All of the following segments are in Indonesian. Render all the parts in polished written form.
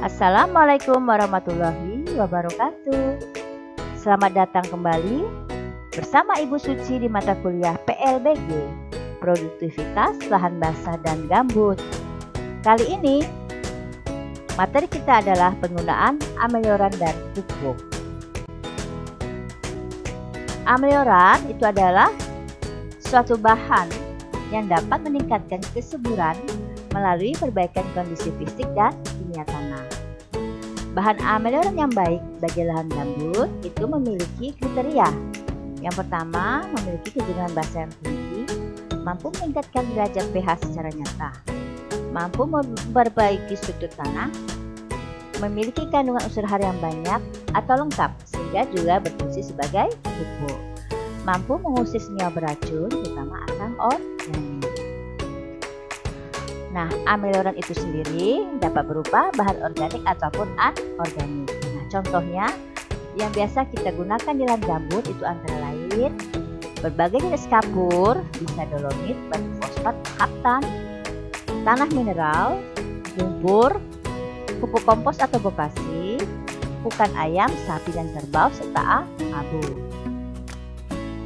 Assalamualaikum warahmatullahi wabarakatuh. Selamat datang kembali bersama Ibu Suci di mata kuliah PLBG, Produktivitas Lahan Basah dan Gambut. Kali ini materi kita adalah penggunaan amelioran dan pupuk. Amelioran itu adalah suatu bahan yang dapat meningkatkan kesuburan melalui perbaikan kondisi fisik dan kimia tanah. Bahan amelioran yang baik bagi lahan gambut itu memiliki kriteria. Yang pertama, memiliki kejenuhan basah yang tinggi, mampu meningkatkan derajat pH secara nyata, mampu memperbaiki struktur tanah, memiliki kandungan unsur hara yang banyak atau lengkap sehingga juga berfungsi sebagai pupuk, mampu mengusir senyawa beracun terutama asam organik. Nah, amelioran itu sendiri dapat berupa bahan organik ataupun anorganik. Nah, contohnya yang biasa kita gunakan di lahan gambut itu antara lain berbagai jenis kapur, bisa dolomit, batu fosfat, haptan, tanah mineral, lumpur, pupuk kompos atau bokasi, pupukan ayam, sapi dan kerbau, serta abu.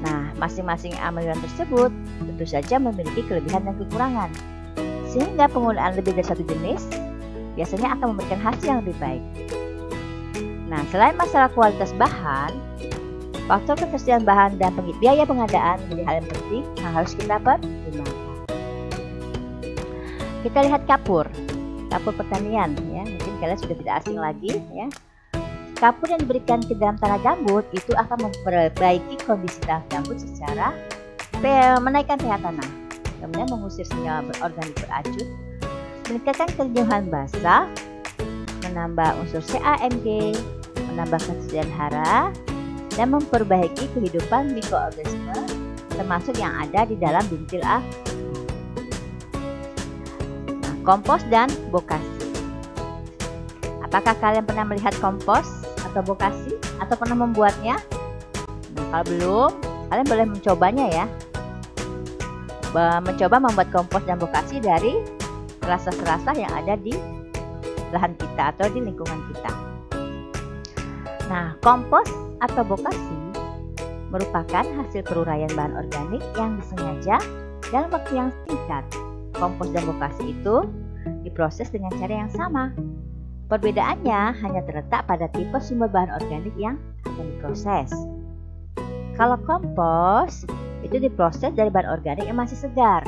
Nah, masing-masing amelioran tersebut tentu saja memiliki kelebihan dan kekurangan, sehingga penggunaan lebih dari satu jenis biasanya akan memberikan hasil yang lebih baik. Nah, selain masalah kualitas bahan, faktor ketersediaan bahan dan biaya pengadaan menjadi hal yang penting yang harus kita pertimbangkan. Kita lihat kapur pertanian ya, mungkin kalian sudah tidak asing lagi ya. Kapur yang diberikan ke dalam tanah gambut itu akan memperbaiki kondisi tanah gambut secara menaikkan pH tanah, kemudian mengusir senyawa organik beracun, meningkatkan kejenuhan basah, menambah unsur CaMg, menambah ketersediaan hara, dan memperbaiki kehidupan mikroorganisme termasuk yang ada di dalam bintil air. Nah, kompos dan bokasi. Apakah kalian pernah melihat kompos atau bokasi atau pernah membuatnya? Nah, kalau belum, kalian boleh mencobanya ya. Mencoba membuat kompos dan bokasi dari serasa-serasa yang ada di lahan kita atau di lingkungan kita. Nah, kompos atau bokasi merupakan hasil peruraian bahan organik yang disengaja dalam waktu yang singkat. Kompos dan bokasi itu diproses dengan cara yang sama. Perbedaannya hanya terletak pada tipe sumber bahan organik yang akan diproses. Kalau kompos itu diproses dari bahan organik yang masih segar,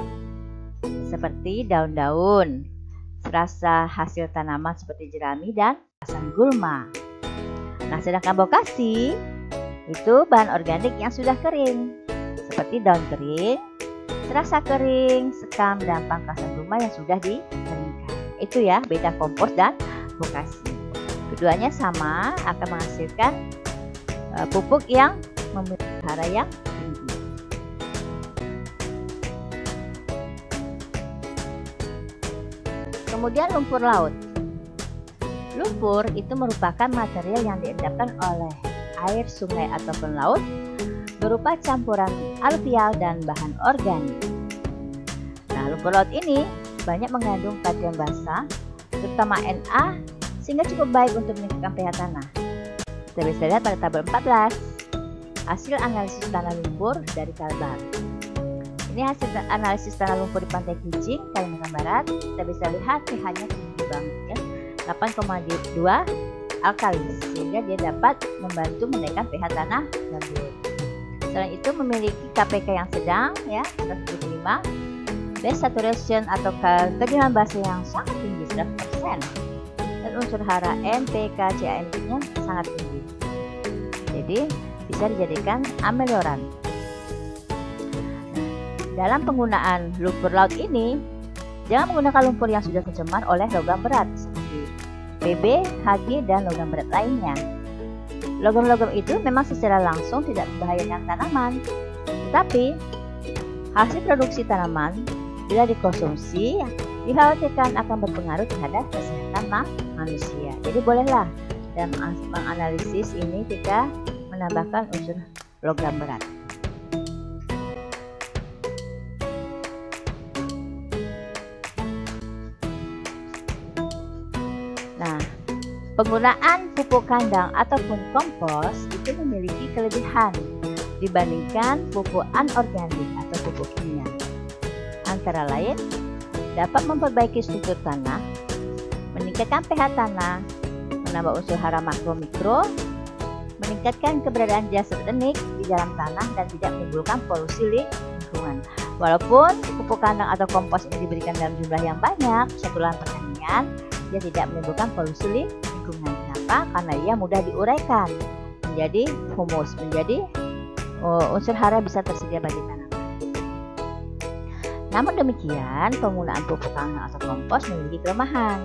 seperti daun-daun, serasa hasil tanaman seperti jerami dan asam gulma. Nah, sedangkan bokasi itu bahan organik yang sudah kering, seperti daun kering, serasa kering, sekam, dan pangkas asam gulma yang sudah dikeringkan. Itu ya beda kompos dan bokasi. Keduanya sama akan menghasilkan pupuk yang memiliki hara yang tinggi. Kemudian lumpur laut. Lumpur itu merupakan material yang diendapkan oleh air sungai ataupun laut berupa campuran aluvial dan bahan organik. Nah, lumpur laut ini banyak mengandung karbon basah, terutama Na, sehingga cukup baik untuk meningkatkan pH tanah. Kita bisa lihat pada tabel 14, hasil analisis tanah lumpur dari Kalbar. Ini hasil analisis tanah lumpur di Pantai Kijing, Kalimantan Barat. Kita bisa lihat pH-nya tinggi banget ya, 8,2 alkalis, sehingga dia dapat membantu menaikkan pH tanah gambut. Selain itu memiliki KPK yang sedang ya, 175, base saturation atau kejenuhan basah yang sangat tinggi 100%, dan unsur hara NPK CaMg-nya sangat tinggi. Jadi bisa dijadikan amelioran. Dalam penggunaan lumpur laut ini, jangan menggunakan lumpur yang sudah tercemar oleh logam berat seperti Pb, Hg, dan logam berat lainnya. Logam-logam itu memang secara langsung tidak membahayakan tanaman, tetapi hasil produksi tanaman bila dikonsumsi dikhawatirkan akan berpengaruh terhadap kesehatan manusia. Jadi bolehlah dalam menganalisis ini kita menambahkan unsur logam berat. Nah, Penggunaan pupuk kandang ataupun kompos itu memiliki kelebihan dibandingkan pupuk anorganik atau pupuk kimia. Antara lain, dapat memperbaiki struktur tanah, meningkatkan pH tanah, menambah unsur hara makro mikro, meningkatkan keberadaan jas setenik di dalam tanah dan tidak menimbulkan polusi lingkungan. Walaupun pupuk kandang atau kompos ini diberikan dalam jumlah yang banyak satu lahan pertanian, dia tidak menimbulkan polusi lingkungan. Kenapa? Karena ia mudah diuraikan menjadi humus, menjadi unsur hara bisa tersedia bagi tanaman. Namun demikian, penggunaan pupuk kandang atau kompos memiliki kelemahan.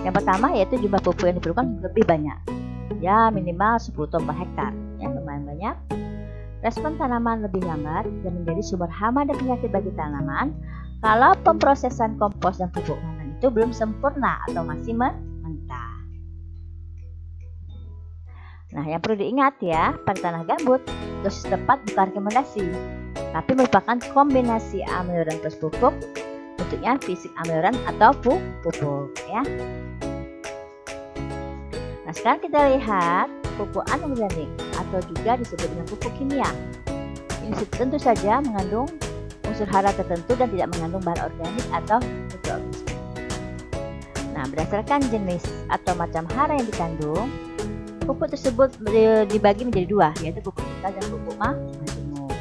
Yang pertama yaitu jumlah pupuk yang diperlukan lebih banyak, ya minimal 10 ton per hektar, ya lumayan banyak. Respon tanaman lebih lambat dan menjadi sumber hama dan penyakit bagi tanaman kalau pemprosesan kompos dan pupuk kandang itu belum sempurna atau masih mentah. Nah, yang perlu diingat ya, pada tanah gambut, dosis tepat bukan rekomendasi, tapi merupakan kombinasi amioran plus pupuk, bentuknya fisik amioran atau pupuk ya. Nah, sekarang kita lihat pupuk anorganik atau juga disebut dengan pupuk kimia. Ini tentu saja mengandung unsur hara tertentu dan tidak mengandung bahan organik atau mikroorganisme. Nah, berdasarkan jenis atau macam hara yang dikandung, pupuk tersebut dibagi menjadi dua, yaitu pupuk tunggal dan pupuk majemuk.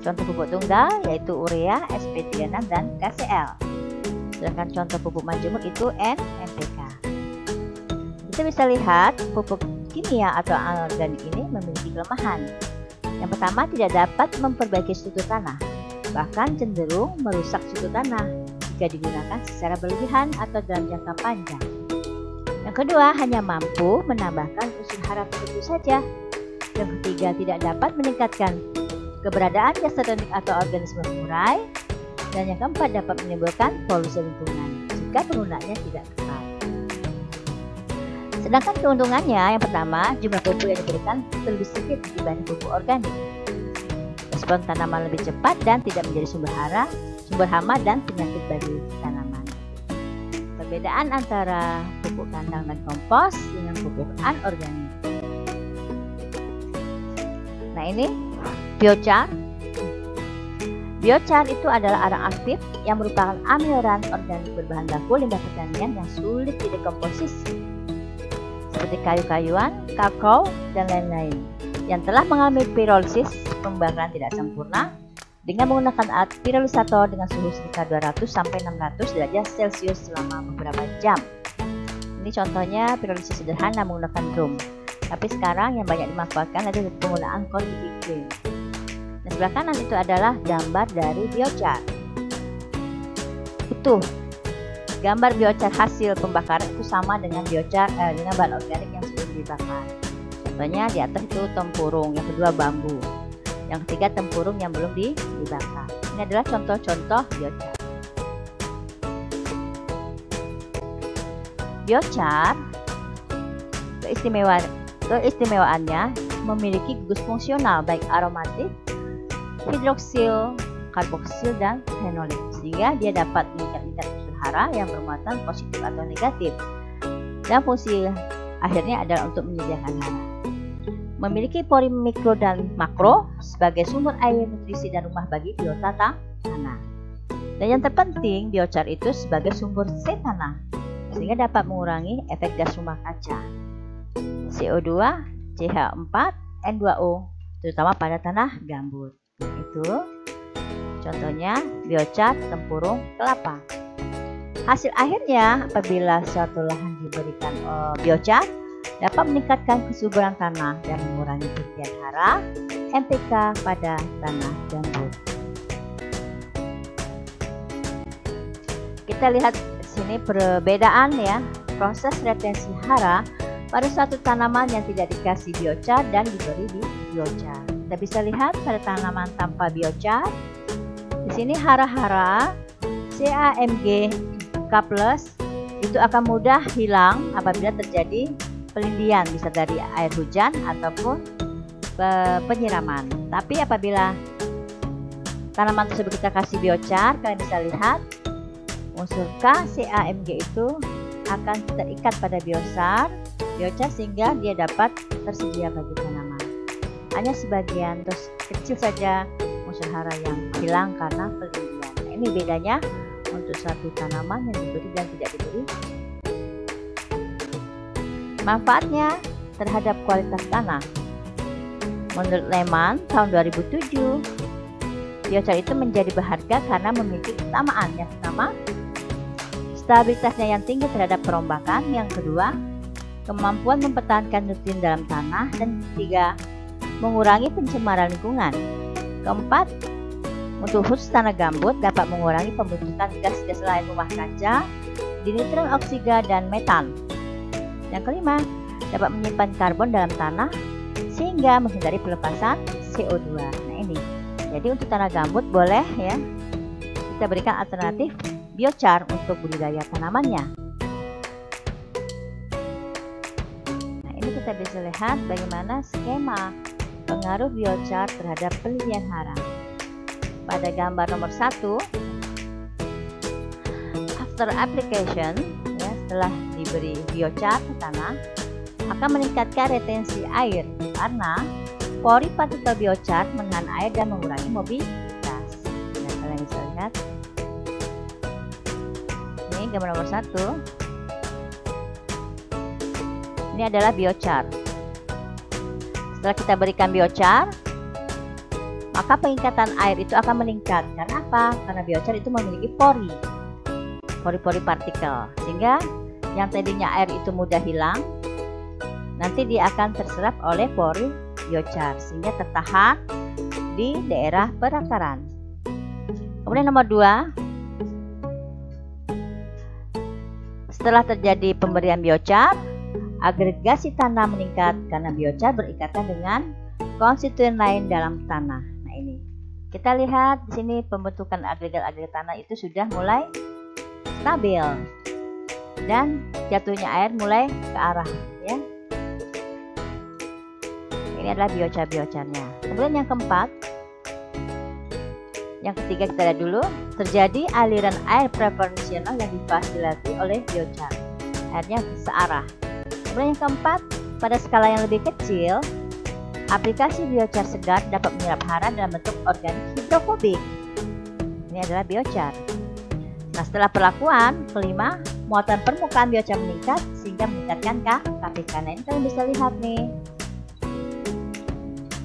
Contoh pupuk tunggal yaitu urea, SP36 dan KCl. Sedangkan contoh pupuk majemuk itu NPK. Kita bisa lihat pupuk kimia atau anorganik ini memiliki kelemahan. Yang pertama, tidak dapat memperbaiki struktur tanah, bahkan cenderung merusak struktur tanah jika digunakan secara berlebihan atau dalam jangka panjang. Yang kedua, hanya mampu menambahkan unsur hara tertentu saja. Yang ketiga, tidak dapat meningkatkan keberadaan jas setenik atau organisme pengurai. Dan yang keempat, dapat menimbulkan polusi lingkungan jika penggunaannya tidak tepat. Sedangkan keuntungannya, yang pertama, jumlah pupuk yang diberikan lebih sedikit dibanding pupuk organik. Respon tanaman lebih cepat dan tidak menjadi sumber hama dan penyakit bagi tanaman. Perbedaan antara pupuk kandang dan kompos dengan pupuk anorganik. Nah, ini biochar. Biochar itu adalah arang aktif yang merupakan amioran organik berbahan baku limbah pertanian yang sulit didekomposisi, seperti kayu-kayuan, kakao, dan lain-lain, yang telah mengalami pirolisis pembakaran tidak sempurna dengan menggunakan alat pirolisator dengan suhu sekitar 200 sampai 600 derajat Celcius selama beberapa jam. Ini contohnya pirolisis sederhana menggunakan drum. Tapi sekarang yang banyak dimanfaatkan adalah penggunaan kondifikasi. Nah, sebelah kanan itu adalah gambar dari biochar. Itu gambar biochar hasil pembakaran itu sama dengan biochar dengan bahan organik yang sebelum dibakar. Contohnya di atas itu tempurung, yang kedua bambu, yang ketiga tempurung yang belum dibakar. Ini adalah contoh-contoh biochar. Biochar keistimewaannya memiliki gugus fungsional baik aromatik, hidroksil, karboksil, dan fenolik, sehingga dia dapat meningkatkan unsur hara yang bermuatan positif atau negatif, dan fungsi akhirnya adalah untuk menyediakan hara. Memiliki pori mikro dan makro sebagai sumber air, nutrisi, dan rumah bagi biota tanah. Dan yang terpenting, biochar itu sebagai sumber C tanah, sehingga dapat mengurangi efek gas rumah kaca, CO2, CH4, N2O, terutama pada tanah gambut. Itu contohnya biochar tempurung kelapa. Hasil akhirnya, apabila suatu lahan diberikan biochar, dapat meningkatkan kesuburan tanah dan mengurangi kerugian hara NPK pada tanah gambut. Kita lihat di sini perbedaan ya, proses retensi hara pada suatu tanaman yang tidak dikasih biochar dan diberi biochar. Kita bisa lihat pada tanaman tanpa biochar. Di sini hara-hara CAMG K+ itu akan mudah hilang apabila terjadi pelindian, bisa dari air hujan ataupun penyiraman. Tapi apabila tanaman tersebut kita kasih biochar, kalian bisa lihat unsur K CAMG itu akan terikat pada biochar sehingga dia dapat tersedia bagi tanaman. Hanya sebagian terus kecil saja unsur hara yang hilang karena penelitian. Nah, ini bedanya untuk satu tanaman yang diberi dan tidak diberi. Manfaatnya terhadap kualitas tanah. Menurut Lehman tahun 2007, biochar itu menjadi berharga karena memiliki keutamaan. Yang pertama, stabilitasnya yang tinggi terhadap perombakan. Yang kedua, kemampuan mempertahankan nutrien dalam tanah. Dan ketiga, mengurangi pencemaran lingkungan. Keempat, untuk khusus tanah gambut dapat mengurangi pembentukan gas-gas lain rumah kaca, dinitron oksiga, dan metan. Yang kelima, dapat menyimpan karbon dalam tanah sehingga menghindari pelepasan CO2. Nah ini, jadi untuk tanah gambut boleh ya kita berikan alternatif biochar untuk budidaya tanamannya. Nah ini kita bisa lihat bagaimana skema pengaruh biochar terhadap pelirian hara. Pada gambar nomor 1, after application, ya, setelah diberi biochar ke tanah, akan meningkatkan retensi air karena pori partikel biochar menahan air dan mengurangi mobilitas. Nah, kalian bisa lihat. Ini gambar nomor 1. Ini adalah biochar. Setelah kita berikan biochar, maka pengikatan air itu akan meningkat. Karena apa? Karena biochar itu memiliki pori-pori partikel, sehingga yang tadinya air itu mudah hilang, nanti dia akan terserap oleh pori biochar sehingga tertahan di daerah perakaran. Kemudian nomor 2, setelah terjadi pemberian biochar, agregasi tanah meningkat karena biochar berikatan dengan konstituen lain dalam tanah. Nah ini, kita lihat di sini pembentukan agregat-agregat tanah itu sudah mulai stabil dan jatuhnya air mulai ke arah ya. Ini adalah biochar-biocharnya. Kemudian yang keempat, yang ketiga kita lihat dulu, terjadi aliran air preferensial yang difasilitasi oleh biochar. Airnya searah. Kemudian yang keempat, pada skala yang lebih kecil, aplikasi biochar segar dapat menyerap hara dalam bentuk organik hidrofobik. Ini adalah biochar. Nah, setelah perlakuan, kelima, muatan permukaan biochar meningkat sehingga meningkatkan KPK. Nah, ini kalian bisa lihat nih.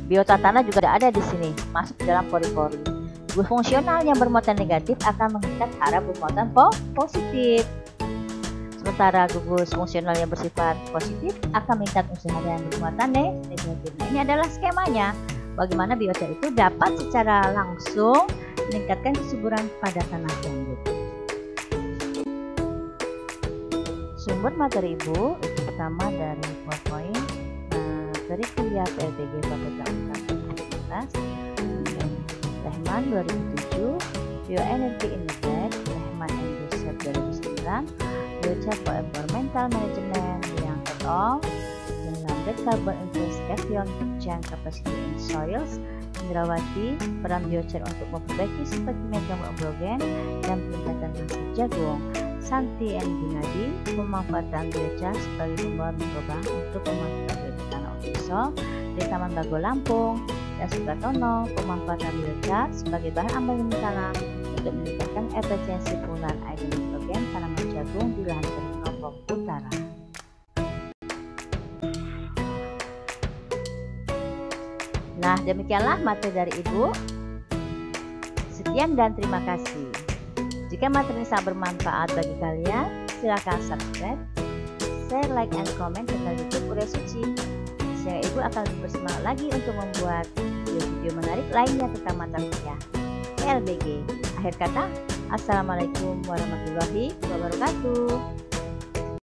Biota tanah juga ada di sini, masuk ke dalam pori-pori. Gugus fungsional yang bermuatan negatif akan mengikat hara bermuatan positif. Sementara gugus fungsional yang bersifat positif akan mengikat unsur hara yang bermuatan negatif. Nah, ini adalah skemanya. Bagaimana biochar itu dapat secara langsung meningkatkan kesuburan pada tanah gambut. Sumber materi Ibu itu pertama dari PowerPoint, dari kuliah PLBG Fakultas Universitas, Lehman 2007, Bioenergy Index, Lehman and Joseph 2009, Biochar for Environmental Management yang et al. Dalam Carbon Investigation Change Capacity in Soils, Indrawati, peran biochar untuk memperbaiki seperti megamobrogen dan peningkatan hasil jagung. Santi and Gunadi, pemanfaatan biochar sebagai pembawa mikroba untuk pemanfaatan tanah unisol di Taman Bago Lampung, dan Supratono, pemanfaatan biochar sebagai bahan amonium tanah untuk meningkatkan efisiensi penggunaan air dan nitrogen tanaman jagung di lahan kering Lombok Utara. Nah, demikianlah materi dari Ibu. Sekian dan terima kasih. Jika materi ini sangat bermanfaat bagi kalian, silakan subscribe, share, like, and comment channel YouTube Urea Suci, sehingga Ibu akan lebih bersemangat lagi untuk membuat video-video menarik lainnya tentang mata kuliah PLBG. Akhir kata, Assalamualaikum warahmatullahi wabarakatuh.